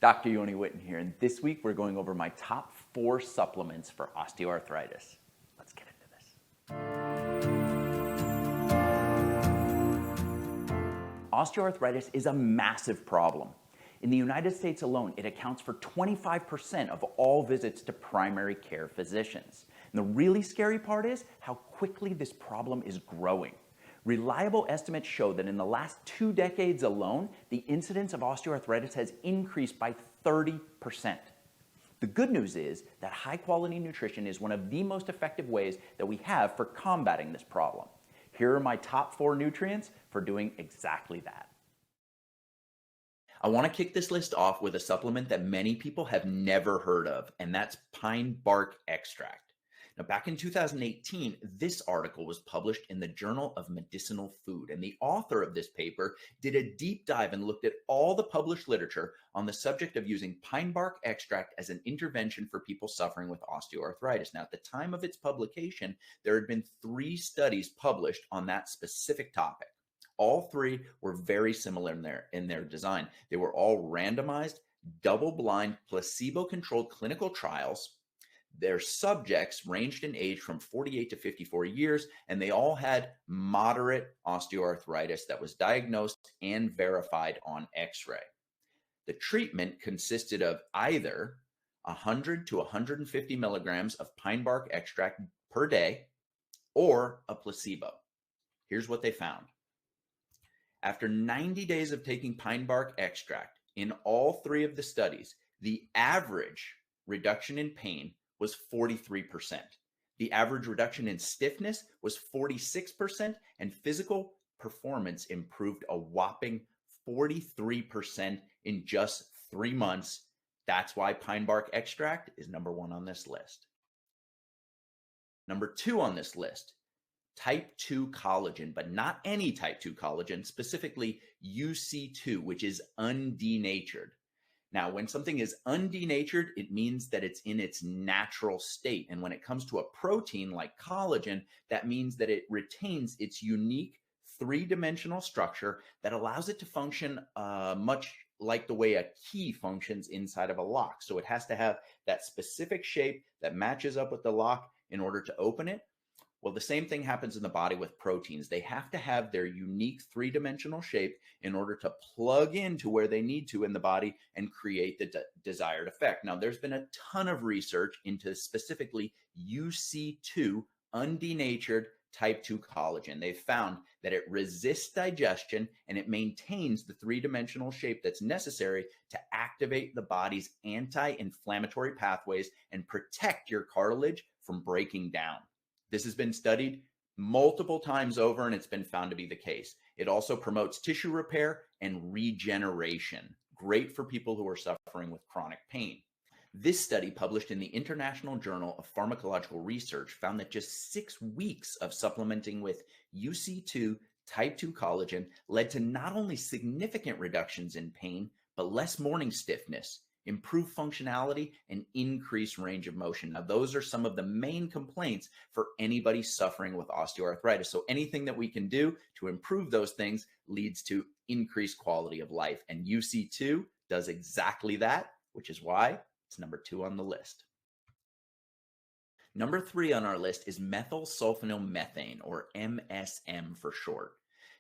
Dr. Yoni Whitten here, and this week we're going over my top 4 supplements for osteoarthritis. Let's get into this. Osteoarthritis is a massive problem. In the United States alone, it accounts for 25% of all visits to primary care physicians. And the really scary part is how quickly this problem is growing. Reliable estimates show that in the last 2 decades alone, the incidence of osteoarthritis has increased by 30%. The good news is that high-quality nutrition is one of the most effective ways that we have for combating this problem. Here are my top 4 nutrients for doing exactly that. I want to kick this list off with a supplement that many people have never heard of, and that's pine bark extract. Now, back in 2018, this article was published in the Journal of Medicinal Food, and the author of this paper did a deep dive and looked at all the published literature on the subject of using pine bark extract as an intervention for people suffering with osteoarthritis. Now, at the time of its publication, there had been 3 studies published on that specific topic. All 3 were very similar in their design. They were all randomized, double-blind, placebo-controlled clinical trials. Their subjects ranged in age from 48 to 54 years, and they all had moderate osteoarthritis that was diagnosed and verified on X-ray. The treatment consisted of either 100 to 150 milligrams of pine bark extract per day or a placebo. Here's what they found. After 90 days of taking pine bark extract, in all 3 of the studies, the average reduction in pain was 43%. The average reduction in stiffness was 46%, and physical performance improved a whopping 43% in just 3 months. That's why pine bark extract is number 1 on this list. Number 2 on this list, type 2 collagen, but not any type 2 collagen, specifically UC2, which is undenatured. Now, when something is undenatured, it means that it's in its natural state. And when it comes to a protein like collagen, that means that it retains its unique 3-dimensional structure that allows it to function much like the way a key functions inside of a lock. So it has to have that specific shape that matches up with the lock in order to open it. Well, the same thing happens in the body with proteins. They have to have their unique 3-dimensional shape in order to plug into where they need to in the body and create the desired effect. Now, there's been a ton of research into specifically UC2, undenatured type 2 collagen. They've found that it resists digestion and it maintains the 3-dimensional shape that's necessary to activate the body's anti-inflammatory pathways and protect your cartilage from breaking down. This has been studied multiple times over, and it's been found to be the case. It also promotes tissue repair and regeneration. Great for people who are suffering with chronic pain. This study, published in the International Journal of Pharmacological Research, found that just 6 weeks of supplementing with UC2 type 2 collagen led to not only significant reductions in pain, but less morning stiffness, improved functionality, and increased range of motion. Now, those are some of the main complaints for anybody suffering with osteoarthritis. So anything that we can do to improve those things leads to increased quality of life. And UC2 does exactly that, which is why it's number 2 on the list. Number 3 on our list is methylsulfonylmethane, or MSM for short.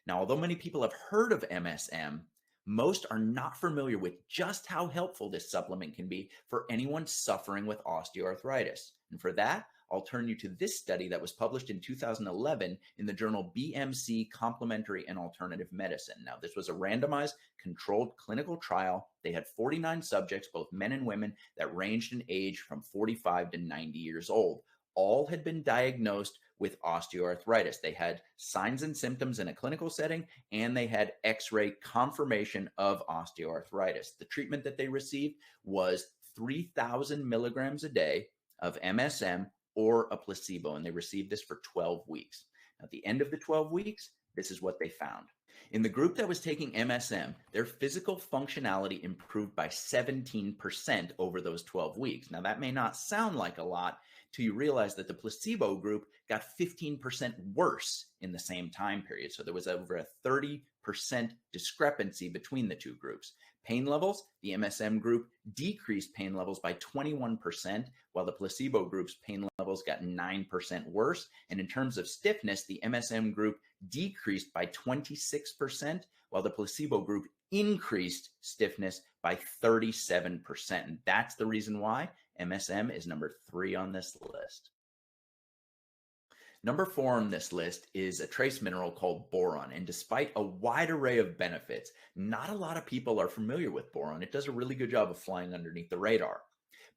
Now, although many people have heard of MSM, most are not familiar with just how helpful this supplement can be for anyone suffering with osteoarthritis. And for that, I'll turn you to this study that was published in 2011 in the journal BMC Complementary and Alternative Medicine. Now, this was a randomized, controlled clinical trial. They had 49 subjects, both men and women, that ranged in age from 45 to 90 years old. All had been diagnosed with osteoarthritis. They had signs and symptoms in a clinical setting, and they had X-ray confirmation of osteoarthritis. The treatment that they received was 3,000 milligrams a day of MSM or a placebo, and they received this for 12 weeks. At the end of the 12 weeks, this is what they found. In the group that was taking MSM, their physical functionality improved by 17% over those 12 weeks. Now, that may not sound like a lot till you realize that the placebo group got 15% worse in the same time period. So there was over a 30% discrepancy between the 2 groups. Pain levels, the MSM group decreased pain levels by 21%, while the placebo group's pain levels got 9% worse. And in terms of stiffness, the MSM group decreased by 26%, while the placebo group increased stiffness by 37%. And that's the reason why MSM is number 3 on this list. Number 4 on this list is a trace mineral called boron. And despite a wide array of benefits, not a lot of people are familiar with boron. It does a really good job of flying underneath the radar.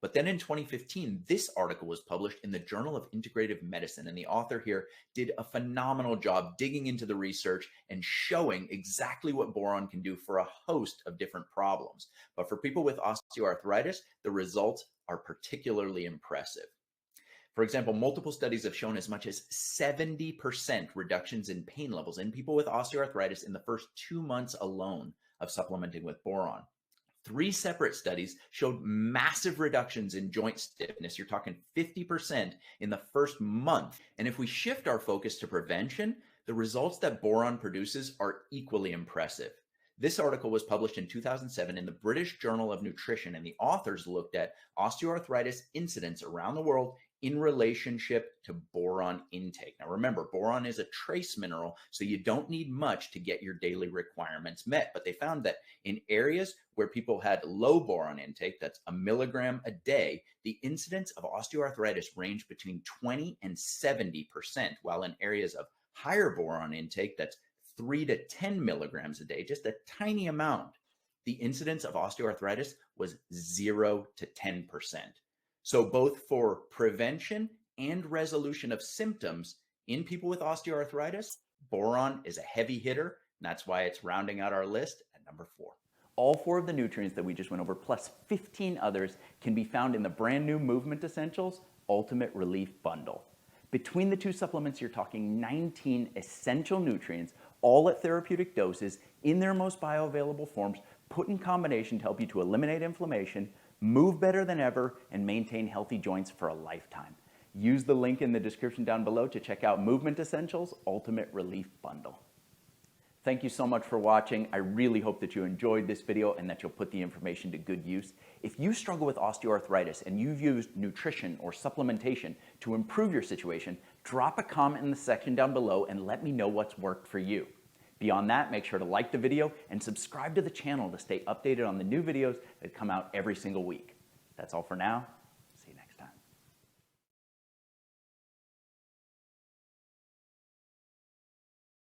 But then in 2015, this article was published in the Journal of Integrative Medicine. And the author here did a phenomenal job digging into the research and showing exactly what boron can do for a host of different problems. But for people with osteoarthritis, the results are particularly impressive. For example, multiple studies have shown as much as 70% reductions in pain levels in people with osteoarthritis in the first 2 months alone of supplementing with boron. 3 separate studies showed massive reductions in joint stiffness. You're talking 50% in the first month. And if we shift our focus to prevention, the results that boron produces are equally impressive. This article was published in 2007 in the British Journal of Nutrition, and the authors looked at osteoarthritis incidence around the world in relationship to boron intake. Now remember, boron is a trace mineral, so you don't need much to get your daily requirements met. But they found that in areas where people had low boron intake, that's 1 milligram a day, the incidence of osteoarthritis ranged between 20 and 70%, while in areas of higher boron intake, that's 3 to 10 milligrams a day, just a tiny amount, the incidence of osteoarthritis was 0 to 10%. So both for prevention and resolution of symptoms in people with osteoarthritis, boron is a heavy hitter, and that's why it's rounding out our list at number 4. All 4 of the nutrients that we just went over, plus 15 others, can be found in the brand new Movement Essentials Ultimate Relief Bundle. Between the 2 supplements, you're talking 19 essential nutrients, all at therapeutic doses, in their most bioavailable forms, put in combination to help you to eliminate inflammation, move better than ever, and maintain healthy joints for a lifetime. Use the link in the description down below to check out Movement Essentials Ultimate Relief Bundle. Thank you so much for watching. I really hope that you enjoyed this video and that you'll put the information to good use. If you struggle with osteoarthritis and you've used nutrition or supplementation to improve your situation, drop a comment in the section down below and let me know what's worked for you. Beyond that, make sure to like the video and subscribe to the channel to stay updated on the new videos that come out every single week. That's all for now.